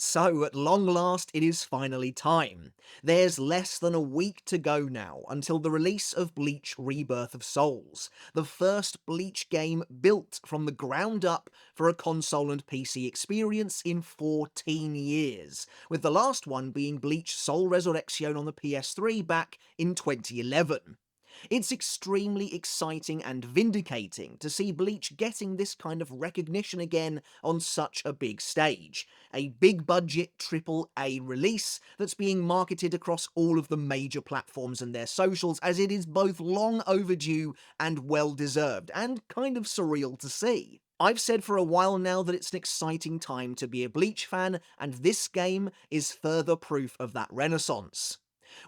So, at long last, it is finally time. There's less than a week to go now until the release of Bleach Rebirth of Souls, the first Bleach game built from the ground up for a console and PC experience in 14 years, with the last one being Bleach Soul Resurrection on the PS3 back in 2011. It's extremely exciting and vindicating to see Bleach getting this kind of recognition again on such a big stage. A big budget AAA release that's being marketed across all of the major platforms and their socials, as it is both long overdue and well deserved, and kind of surreal to see. I've said for a while now that it's an exciting time to be a Bleach fan, and this game is further proof of that renaissance.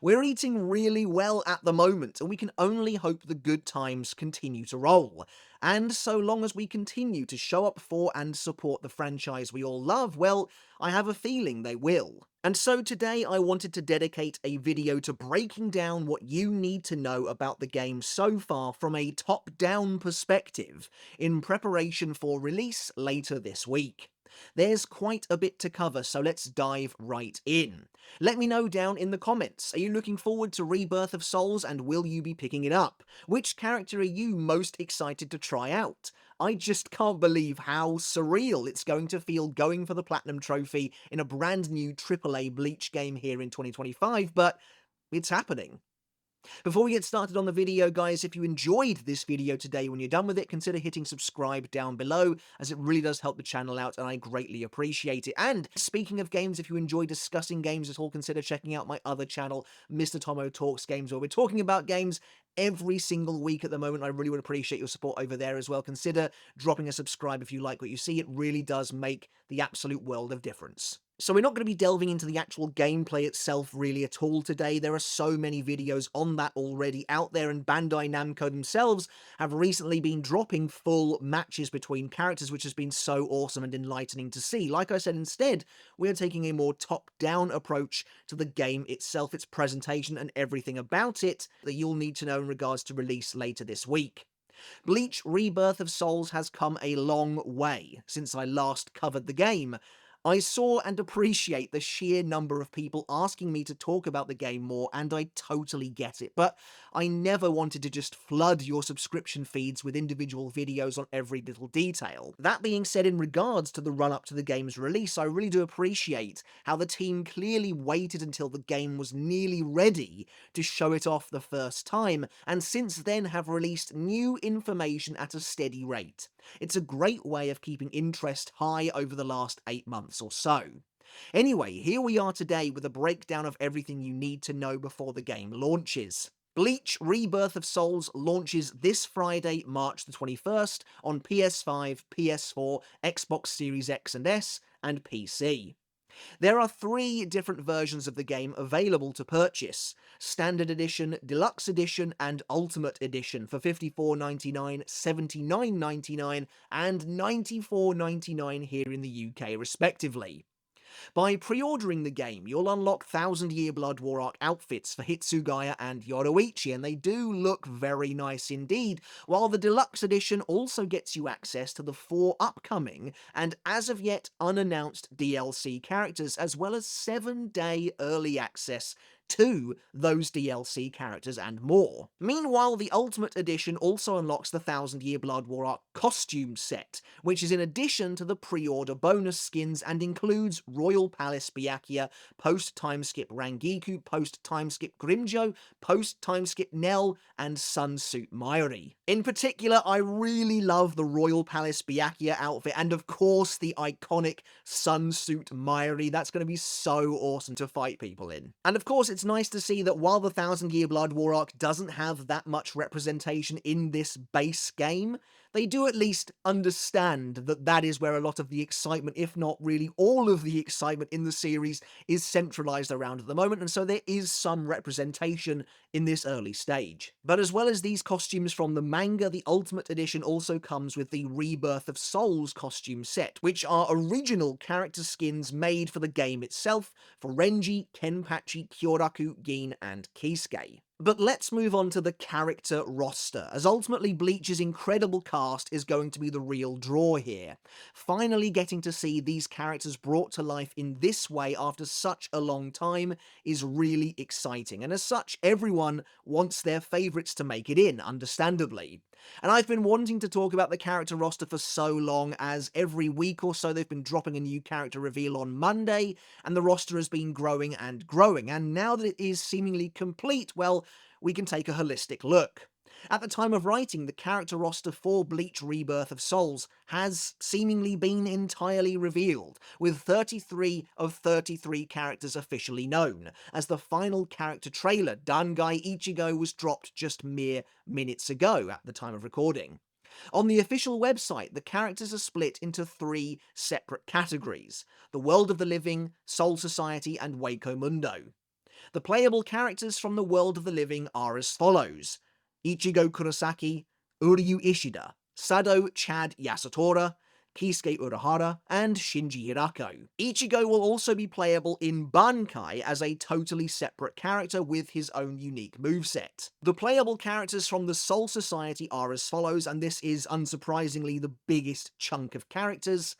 We're eating really well at the moment, and we can only hope the good times continue to roll. And so long as we continue to show up for and support the franchise we all love, well, I have a feeling they will. And so today I wanted to dedicate a video to breaking down what you need to know about the game so far from a top-down perspective, in preparation for release later this week. There's quite a bit to cover, so let's dive right in. Let me know down in the comments, are you looking forward to Rebirth of Souls and will you be picking it up? Which character are you most excited to try out? I just can't believe how surreal it's going to feel going for the Platinum Trophy in a brand new AAA Bleach game here in 2025, but it's happening. Before we get started on the video, guys, if you enjoyed this video today, when you're done with it, consider hitting subscribe down below, as it really does help the channel out, and I greatly appreciate it. And speaking of games, if you enjoy discussing games at all, consider checking out my other channel, Mr. Tomo Talks Games, where we're talking about games every single week at the moment. I really would appreciate your support over there as well. Consider dropping a subscribe if you like what you see. It really does make the absolute world of difference. So we're not going to be delving into the actual gameplay itself really at all today. There are so many videos on that already out there, and Bandai Namco themselves have recently been dropping full matches between characters, which has been so awesome and enlightening to see. Like I said, instead, we're taking a more top-down approach to the game itself, its presentation, and everything about it that you'll need to know in regards to release later this week. Bleach Rebirth of Souls has come a long way since I last covered the game. I saw and appreciate the sheer number of people asking me to talk about the game more, and I totally get it, but I never wanted to just flood your subscription feeds with individual videos on every little detail. That being said, in regards to the run-up to the game's release, I really do appreciate how the team clearly waited until the game was nearly ready to show it off the first time, and since then have released new information at a steady rate. It's a great way of keeping interest high over the last 8 months or so. Anyway, here we are today with a breakdown of everything you need to know before the game launches. Bleach Rebirth of Souls launches this Friday, March the 21st on PS5, PS4, Xbox Series X and S, and PC. There are 3 different versions of the game available to purchase: Standard Edition, Deluxe Edition, and Ultimate Edition for $54.99, $79.99, and $94.99 here in the UK respectively. By pre-ordering the game, you'll unlock Thousand Year Blood War Arc outfits for Hitsugaya and Yoruichi, and they do look very nice indeed, while the Deluxe Edition also gets you access to the 4 upcoming and as of yet unannounced DLC characters, as well as 7-day early access to those DLC characters and more. Meanwhile, the Ultimate Edition also unlocks the Thousand Year Blood War Arc costume set, which is in addition to the pre-order bonus skins and includes Royal Palace Byakuya, post-timeskip Rangiku, post-timeskip Grimjo, post-timeskip Nell, and Sunsuit Mayuri. In particular, I really love the Royal Palace Byakuya outfit, and of course the iconic Sunsuit Mayuri. That's going to be so awesome to fight people in. And of course, it's nice to see that while the Thousand Year Blood War Arc doesn't have that much representation in this base game, they do at least understand that that is where a lot of the excitement, if not really all of the excitement in the series, is centralized around at the moment, and so there is some representation in this early stage. But as well as these costumes from the manga, the Ultimate Edition also comes with the Rebirth of Souls costume set, which are original character skins made for the game itself for Renji, Kenpachi, Kyoraku, Gin, and Kisuke. But let's move on to the character roster, as ultimately Bleach's incredible cast is going to be the real draw here. Finally getting to see these characters brought to life in this way after such a long time is really exciting, and as such, everyone wants their favourites to make it in, understandably. And I've been wanting to talk about the character roster for so long, as every week or so they've been dropping a new character reveal on Monday, and the roster has been growing, and now that it is seemingly complete, well, we can take a holistic look. At the time of writing, the character roster for Bleach Rebirth of Souls has seemingly been entirely revealed, with 33 of 33 characters officially known, as the final character trailer, Dangai Ichigo, was dropped just mere minutes ago at the time of recording. On the official website, the characters are split into 3 separate categories: the World of the Living, Soul Society, and Waco Mundo. The playable characters from the World of the Living are as follows: Ichigo Kurosaki, Uryu Ishida, Sado Chad Yasutora, Kisuke Urahara, and Shinji Hirako. Ichigo will also be playable in Bankai as a totally separate character with his own unique moveset. The playable characters from the Soul Society are as follows, and this is unsurprisingly the biggest chunk of characters: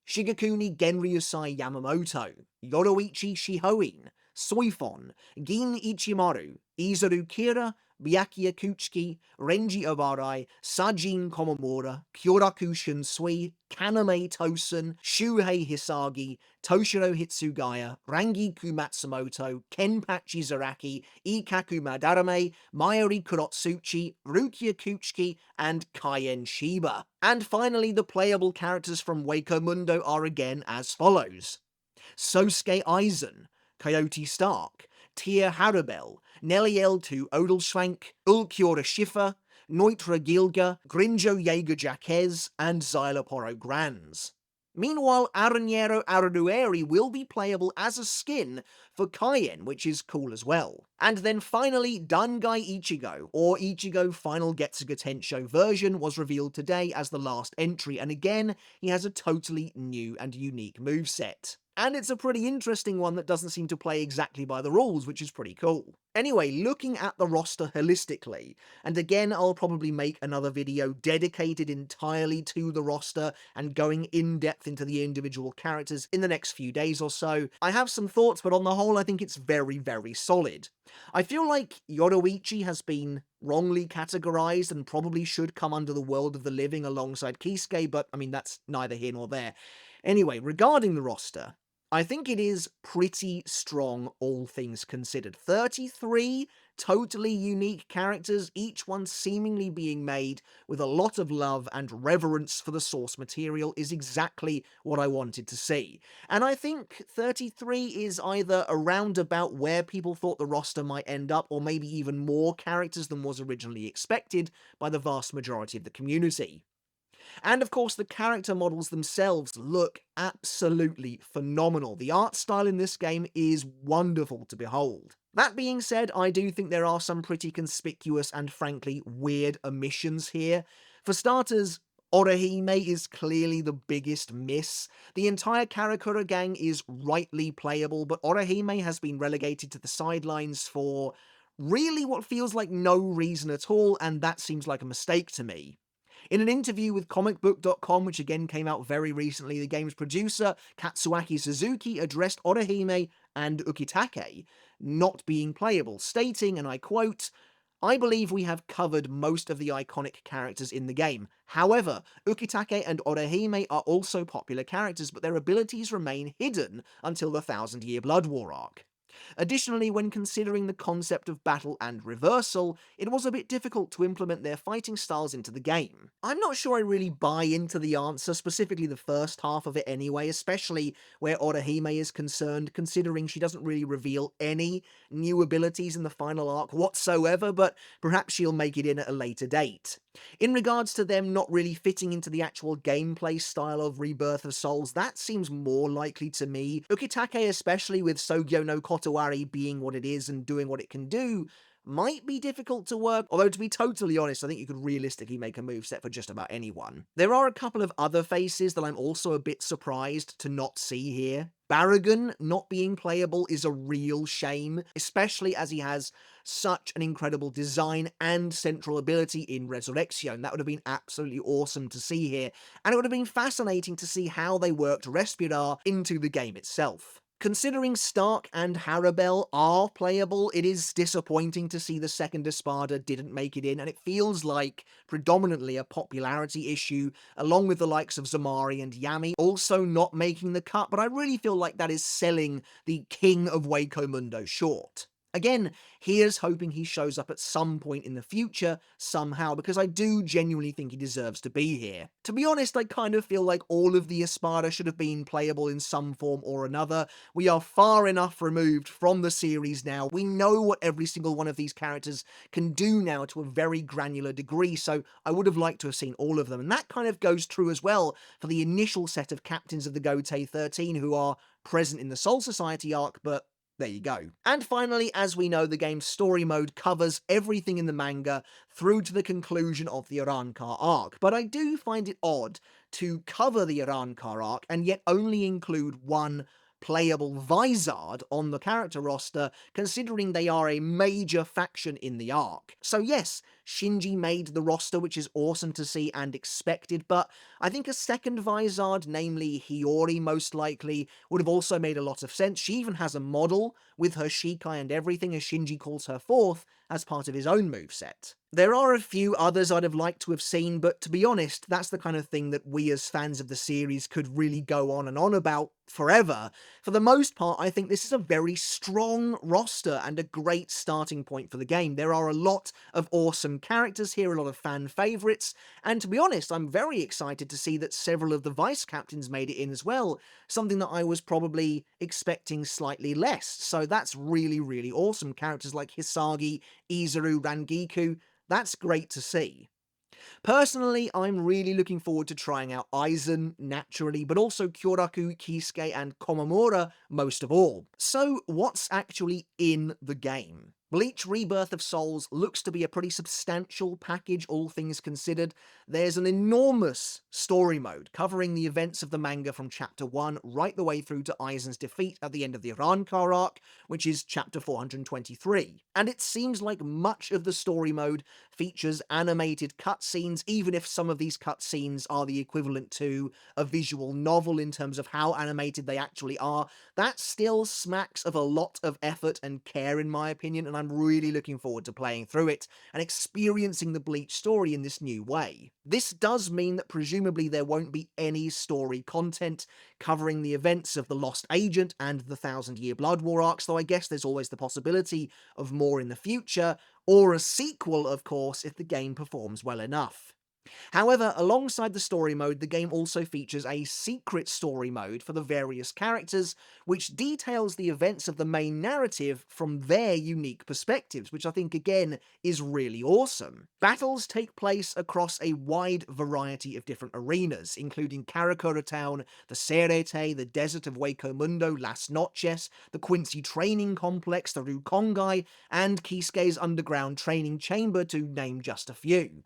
Shigekuni Genryusai Yamamoto, Yoroichi Shihoin, Suifon, Gin Ichimaru, Izuru Kira, Byakuya Kuchiki, Renji Obarai, Sajin Komomura, Kyoraku Shunsui, Kaname Tosen, Shuhei Hisagi, Toshiro Hitsugaya, Rangiku Matsumoto, Kenpachi Zaraki, Ikaku Madarame, Mayuri Kurotsuchi, Rukia Kuchiki, and Kaien Shiba. And finally, the playable characters from Waco Mundo are again as follows: Sosuke Aizen, Coyote Stark, Tia Harabel, Neliel to Odelschwank, Ulquiorra Schiffer, Neutra Gilga, Grinjo Jaeger Jaquez, and Xyloporo Granz. Meanwhile, Aranero Aradueri will be playable as a skin for Kaien, which is cool as well. And then finally, Dangai Ichigo, or Ichigo Final Getsuga Tensho version, was revealed today as the last entry, and again, he has a totally new and unique moveset. And it's a pretty interesting one that doesn't seem to play exactly by the rules, which is pretty cool. Anyway, looking at the roster holistically, and again I'll probably make another video dedicated entirely to the roster and going in depth into the individual characters in the next few days or so, I have some thoughts, but on the whole I think it's very, very solid. I feel like Yoroichi has been wrongly categorized and probably should come under the World of the Living alongside Kisuke, but I mean that's neither here nor there. Anyway, regarding the roster, I think it is pretty strong, all things considered. 33 totally unique characters, each one seemingly being made with a lot of love and reverence for the source material, is exactly what I wanted to see. And I think 33 is either around about where people thought the roster might end up, or maybe even more characters than was originally expected by the vast majority of the community. And of course, the character models themselves look absolutely phenomenal. The art style in this game is wonderful to behold. That being said, I do think there are some pretty conspicuous and frankly weird omissions here. For starters, Orihime is clearly the biggest miss. The entire Karakura gang is rightly playable, but Orihime has been relegated to the sidelines for really what feels like no reason at all, and that seems like a mistake to me. In an interview with comicbook.com, which again came out very recently, the game's producer, Katsuaki Suzuki, addressed Orihime and Ukitake not being playable, stating, and I quote, "I believe we have covered most of the iconic characters in the game. However, Ukitake and Orihime are also popular characters, but their abilities remain hidden until the Thousand Year Blood War arc." Additionally, when considering the concept of battle and reversal, it was a bit difficult to implement their fighting styles into the game. I'm not sure I really buy into the answer, specifically the first half of it anyway, especially where Orihime is concerned, considering she doesn't really reveal any new abilities in the final arc whatsoever, but perhaps she'll make it in at a later date. In regards to them not really fitting into the actual gameplay style of Rebirth of Souls, that seems more likely to me. Ukitake, especially with Sogyo no Kotowari being what it is and doing what it can do, might be difficult to work, although to be totally honest, I think you could realistically make a moveset for just about anyone. There are a couple of other faces that I'm also a bit surprised to not see here. Barragan not being playable is a real shame, especially as he has such an incredible design and central ability in Resurrection. That would have been absolutely awesome to see here, and it would have been fascinating to see how they worked Respirar into the game itself. Considering Stark and Harabel are playable, it is disappointing to see the second Espada didn't make it in, and it feels like predominantly a popularity issue, along with the likes of Zamari and Yami also not making the cut, but I really feel like that is selling the King of Waco Mundo short. Again, here's hoping he shows up at some point in the future, somehow, because I do genuinely think he deserves to be here. To be honest, I kind of feel like all of the Espada should have been playable in some form or another. We are far enough removed from the series now. We know what every single one of these characters can do now to a very granular degree, so I would have liked to have seen all of them. And that kind of goes true as well for the initial set of captains of the Gotei 13 who are present in the Soul Society arc, but there you go. And finally, as we know, the game's story mode covers everything in the manga through to the conclusion of the Arankar arc, but I do find it odd to cover the Arankar arc and yet only include one playable Vizard on the character roster, considering they are a major faction in the arc. So yes, Shinji made the roster, which is awesome to see and expected, but I think a second Vizard, namely Hiyori most likely, would have also made a lot of sense. She even has a model with her Shikai and everything, as Shinji calls her forth, as part of his own moveset. There are a few others I'd have liked to have seen, but to be honest, that's the kind of thing that we as fans of the series could really go on and on about forever. For the most part, I think this is a very strong roster and a great starting point for the game. There are a lot of awesome characters here, a lot of fan favourites, and to be honest, I'm very excited to see that several of the vice captains made it in as well, something that I was probably expecting slightly less, so that's really, really awesome. Characters like Hisagi, Izuru, Rangiku, that's great to see. Personally, I'm really looking forward to trying out Aizen, naturally, but also Kyoraku, Kisuke, and Komamura most of all. So, what's actually in the game? Bleach Rebirth of Souls looks to be a pretty substantial package, all things considered. There's an enormous story mode covering the events of the manga from chapter 1 right the way through to Aizen's defeat at the end of the Arankar arc, which is chapter 423. And it seems like much of the story mode features animated cutscenes, even if some of these cutscenes are the equivalent to a visual novel in terms of how animated they actually are. That still smacks of a lot of effort and care, in my opinion, and I'm really looking forward to playing through it and experiencing the Bleach story in this new way. This does mean that presumably there won't be any story content covering the events of the Lost Agent and the Thousand Year Blood War arcs, though I guess there's always the possibility of more in the future, or a sequel, of course, if the game performs well enough. However, alongside the story mode, the game also features a secret story mode for the various characters, which details the events of the main narrative from their unique perspectives, which I think again is really awesome. Battles take place across a wide variety of different arenas, including Karakura Town, the Serete, the Desert of Waco Mundo, Las Noches, the Quincy Training Complex, the Rukongai, and Kisuke's underground training chamber, to name just a few.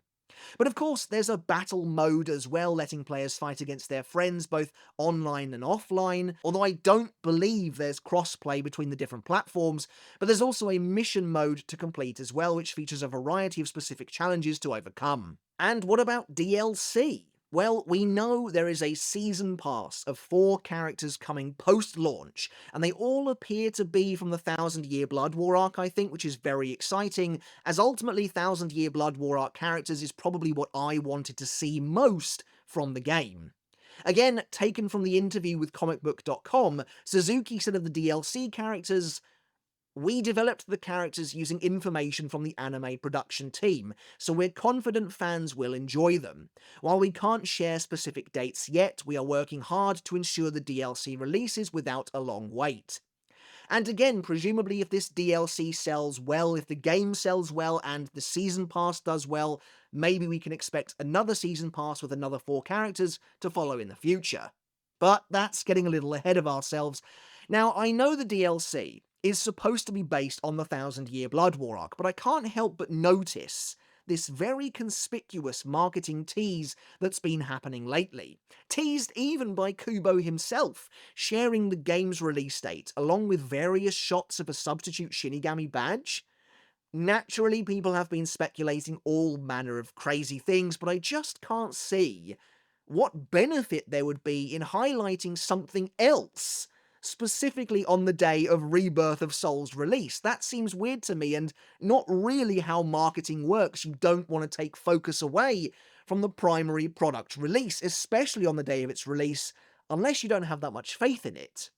But of course, there's a battle mode as well, letting players fight against their friends both online and offline, although I don't believe there's crossplay between the different platforms, but there's also a mission mode to complete as well, which features a variety of specific challenges to overcome. And what about DLC? Well, we know there is a season pass of 4 characters coming post-launch, and they all appear to be from the Thousand Year Blood War arc, I think, which is very exciting, as ultimately Thousand Year Blood War arc characters is probably what I wanted to see most from the game. Again, taken from the interview with comicbook.com, Suzuki said of the DLC characters, "We developed the characters using information from the anime production team, so we're confident fans will enjoy them. While we can't share specific dates yet, we are working hard to ensure the DLC releases without a long wait." And again, presumably if this DLC sells well, if the game sells well and the season pass does well, maybe we can expect another season pass with another 4 characters to follow in the future. But that's getting a little ahead of ourselves. Now, I know the DLC is supposed to be based on the Thousand Year Blood War arc, but I can't help but notice this very conspicuous marketing tease that's been happening lately. Teased even by Kubo himself, sharing the game's release date along with various shots of a substitute Shinigami badge. Naturally, people have been speculating all manner of crazy things, but I just can't see what benefit there would be in highlighting something else, specifically on the day of Rebirth of Souls release. That seems weird to me, and not really how marketing works. You don't want to take focus away from the primary product release, especially on the day of its release, unless you don't have that much faith in it.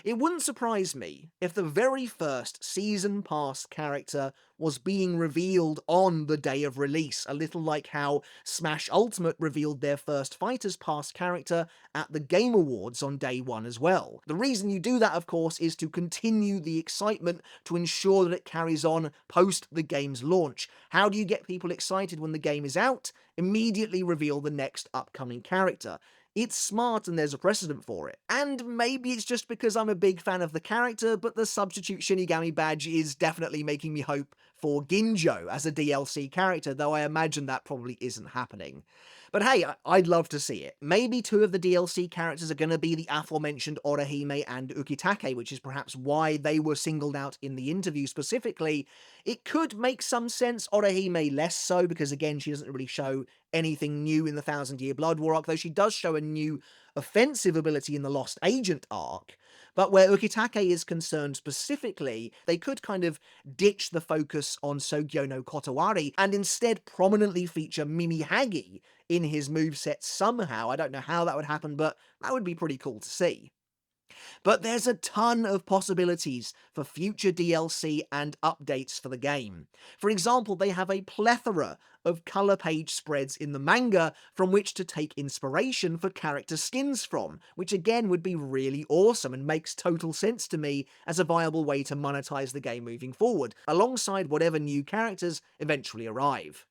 It wouldn't surprise me if the very first Season Pass character was being revealed on the day of release, a little like how Smash Ultimate revealed their first Fighters Pass character at the Game Awards on day one as well. The reason you do that, of course, is to continue the excitement, to ensure that it carries on post the game's launch. How do you get people excited when the game is out? Immediately reveal the next upcoming character. It's smart and there's a precedent for it. And maybe it's just because I'm a big fan of the character, but the substitute Shinigami badge is definitely making me hope for Ginjo as a DLC character, though I imagine that probably isn't happening. But hey, I'd love to see it. Maybe two of the DLC characters are going to be the aforementioned Orihime and Ukitake, which is perhaps why they were singled out in the interview specifically. It could make some sense, Orihime less so, because again, she doesn't really show anything new in the Thousand Year Blood War arc, though she does show a new offensive ability in the Lost Agent arc. But where Ukitake is concerned specifically, they could kind of ditch the focus on Sogyo no Kotowari and instead prominently feature Mimihagi in his moveset somehow. I don't know how that would happen, but that would be pretty cool to see. But there's a ton of possibilities for future DLC and updates for the game. For example, they have a plethora of color page spreads in the manga from which to take inspiration for character skins from, which again would be really awesome and makes total sense to me as a viable way to monetize the game moving forward, alongside whatever new characters eventually arrive.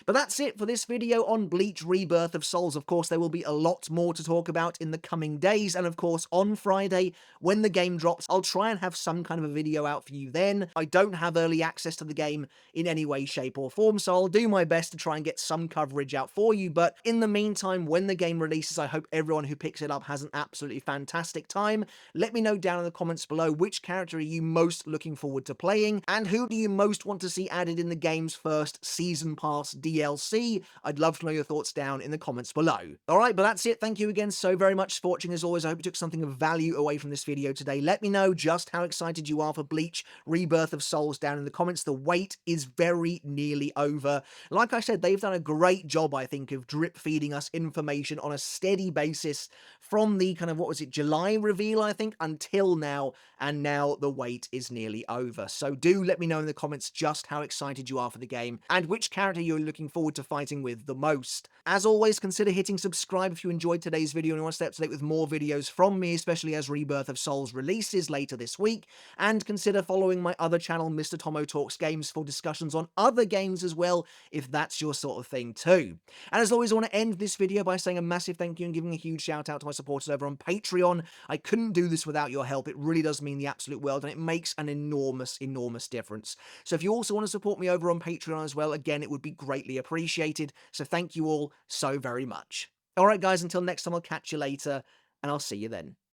But that's it for this video on Bleach Rebirth of Souls. Of course, there will be a lot more to talk about in the coming days, and of course, on Friday, when the game drops, I'll try and have some kind of a video out for you then. I don't have early access to the game in any way, shape, or form, so I'll do my best to try and get some coverage out for you, but in the meantime, when the game releases, I hope everyone who picks it up has an absolutely fantastic time. Let me know down in the comments below which character are you most looking forward to playing, and who do you most want to see added in the game's first Season Pass DLC. I'd love to know your thoughts down in the comments below. Alright, but that's it. Thank you again so very much for watching as always. I hope you took something of value away from this video today. Let me know just how excited you are for Bleach Rebirth of Souls down in the comments. The wait is very nearly over. Like I said, they've done a great job, I think, of drip feeding us information on a steady basis from the kind of, what was it, July reveal, I think, until now, and now the wait is nearly over. So do let me know in the comments just how excited you are for the game, and which character you're looking forward to fighting with the most. As always, consider hitting subscribe if you enjoyed today's video and you want to stay up to date with more videos from me, especially as Rebirth of Souls releases later this week, and consider following my other channel, Mr. Tomo Talks Games, for discussions on other games as well, if that's your sort of thing too. And as always, I want to end this video by saying a massive thank you and giving a huge shout out to my supporters over on Patreon. I couldn't do this without your help. It really does mean the absolute world, and it makes an enormous, enormous difference. So if you also want to support me over on Patreon as well, again, it would be greatly appreciated. So thank you all so very much. Alright guys, until next time, I'll catch you later, and I'll see you then.